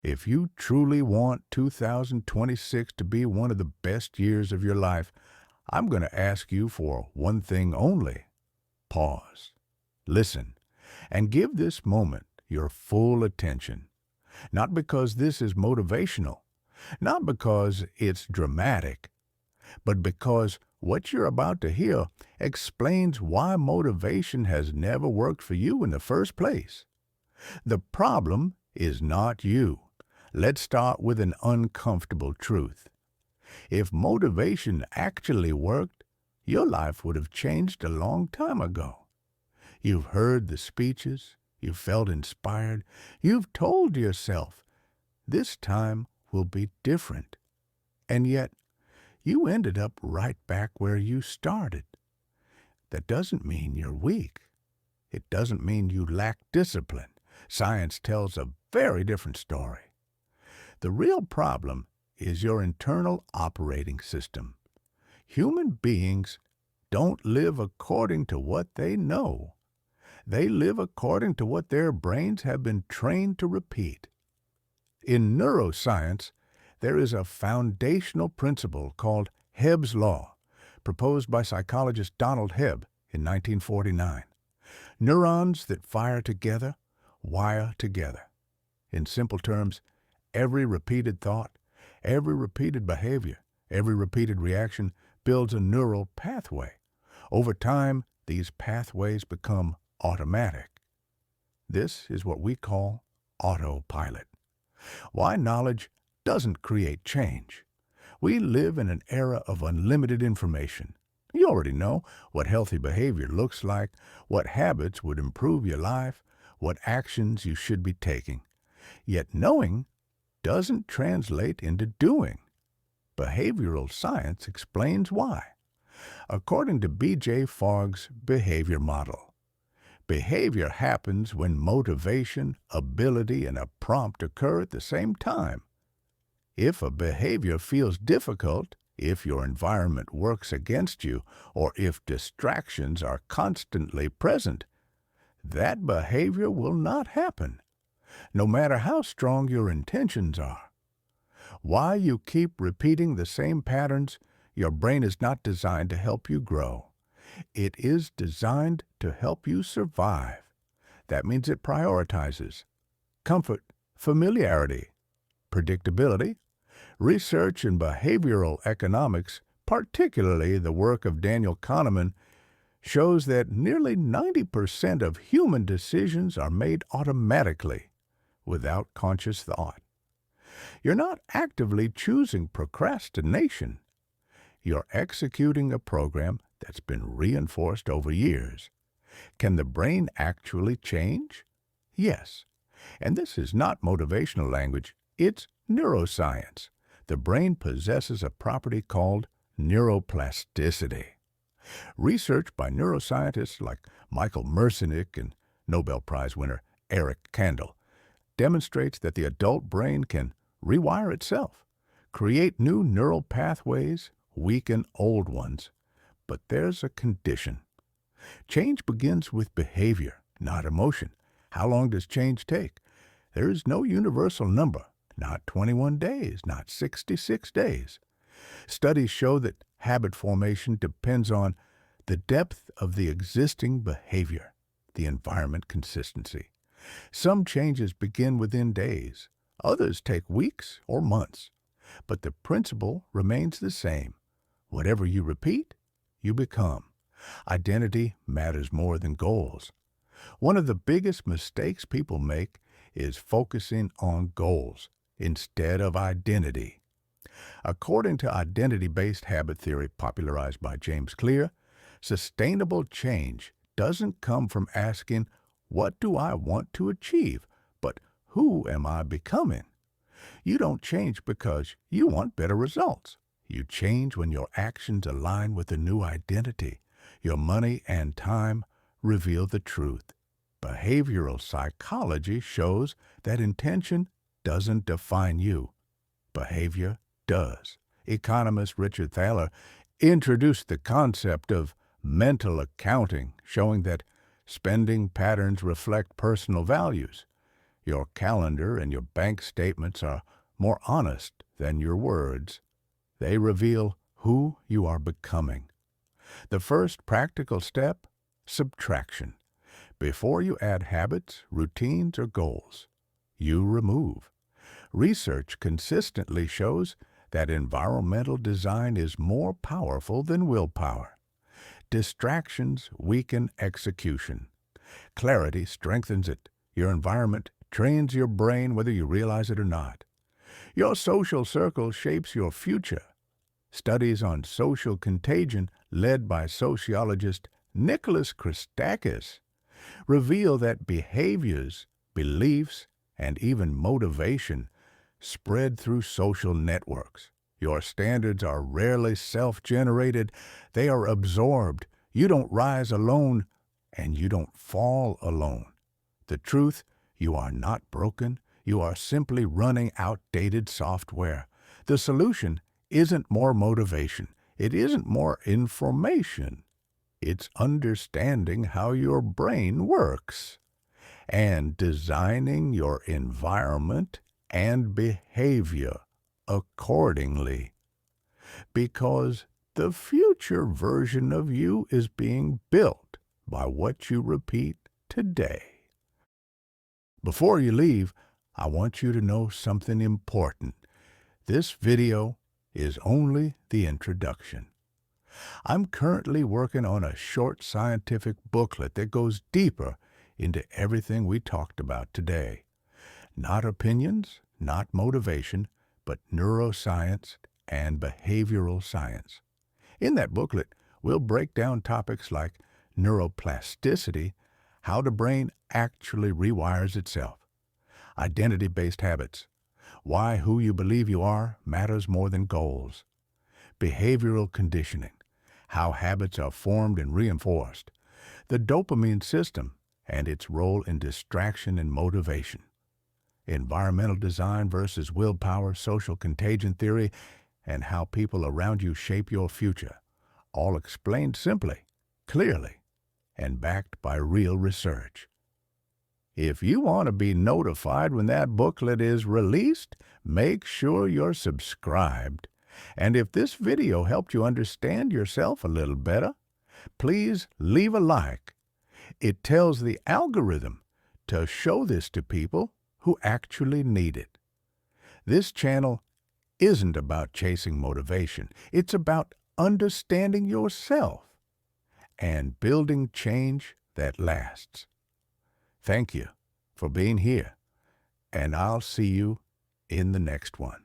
If you truly want 2026 to be one of the best years of your life, I'm going to ask you for one thing only. Pause, listen, and give this moment your full attention. Not because this is motivational, not because it's dramatic, but because what you're about to hear explains why motivation has never worked for you in the first place. The problem is not you. Let's start with an uncomfortable truth. If motivation actually worked, your life would have changed a long time ago. You've heard the speeches, you've felt inspired, you've told yourself, this time will be different. And yet, you ended up right back where you started. That doesn't mean you're weak. It doesn't mean you lack discipline. Science tells a very different story. The real problem is your internal operating system. Human beings don't live according to what they know. They live according to what their brains have been trained to repeat. In neuroscience, there is a foundational principle called Hebb's Law, proposed by psychologist Donald Hebb in 1949. Neurons that fire together wire together. In simple terms, every repeated thought, every repeated behavior, every repeated reaction builds a neural pathway. Over time, these pathways become automatic. This is what we call autopilot. Why knowledge doesn't create change. We live in an era of unlimited information. You already know what healthy behavior looks like, what habits would improve your life, what actions you should be taking. Yet knowing doesn't translate into doing. Behavioral science explains why. According to B.J. Fogg's behavior model, behavior happens when motivation, ability, and a prompt occur at the same time. If a behavior feels difficult, if your environment works against you, or if distractions are constantly present, that behavior will not happen, no matter how strong your intentions are. Why you keep repeating the same patterns, your brain is not designed to help you grow. It is designed to help you survive. That means it prioritizes comfort, familiarity, predictability. Research in behavioral economics, particularly the work of Daniel Kahneman, shows that nearly 90% of human decisions are made automatically, without conscious thought. You're not actively choosing procrastination. You're executing a program that's been reinforced over years. Can the brain actually change? Yes. And this is not motivational language, it's neuroscience. The brain possesses a property called neuroplasticity. Research by neuroscientists like Michael Merzenich and Nobel Prize winner Eric Kandel demonstrates that the adult brain can rewire itself, create new neural pathways, weaken old ones. But there's a condition. Change begins with behavior, not emotion. How long does change take? There is no universal number, not 21 days, not 66 days. Studies show that habit formation depends on the depth of the existing behavior, the environment consistency. Some changes begin within days, others take weeks or months. But the principle remains the same. Whatever you repeat, you become. Identity matters more than goals. One of the biggest mistakes people make is focusing on goals instead of identity. According to identity-based habit theory popularized by James Clear, sustainable change doesn't come from asking, what do I want to achieve, but who am I becoming? You don't change because you want better results. You change when your actions align with a new identity. Your money and time reveal the truth. Behavioral psychology shows that intention doesn't define you. Behavior does. Economist Richard Thaler introduced the concept of mental accounting, showing that spending patterns reflect personal values. Your calendar and your bank statements are more honest than your words. They reveal who you are becoming. The first practical step, subtraction. Before you add habits, routines, or goals, you remove. Research consistently shows that environmental design is more powerful than willpower. Distractions weaken execution. Clarity strengthens it. Your environment trains your brain whether you realize it or not. Your social circle shapes your future. Studies on social contagion, led by sociologist Nicholas Christakis, reveal that behaviors, beliefs, and even motivation spread through social networks. Your standards are rarely self-generated. They are absorbed. You don't rise alone, and you don't fall alone. The truth, you are not broken. You are simply running outdated software. The solution isn't more motivation. It isn't more information. It's understanding how your brain works and designing your environment and behavior accordingly. Because the future version of you is being built by what you repeat today. Before you leave, I want you to know something important. This video is only the introduction. I'm currently working on a short scientific booklet that goes deeper into everything we talked about today. Not opinions, not motivation, but neuroscience and behavioral science. In that booklet, we'll break down topics like neuroplasticity, how the brain actually rewires itself, identity-based habits, why who you believe you are matters more than goals, behavioral conditioning, how habits are formed and reinforced, the dopamine system and its role in distraction and motivation, environmental design versus willpower, social contagion theory, and how people around you shape your future, all explained simply, clearly, and backed by real research. If you want to be notified when that booklet is released, make sure you're subscribed. And if this video helped you understand yourself a little better, please leave a like. It tells the algorithm to show this to people who actually need it. This channel isn't about chasing motivation. It's about understanding yourself and building change that lasts. Thank you for being here, and I'll see you in the next one.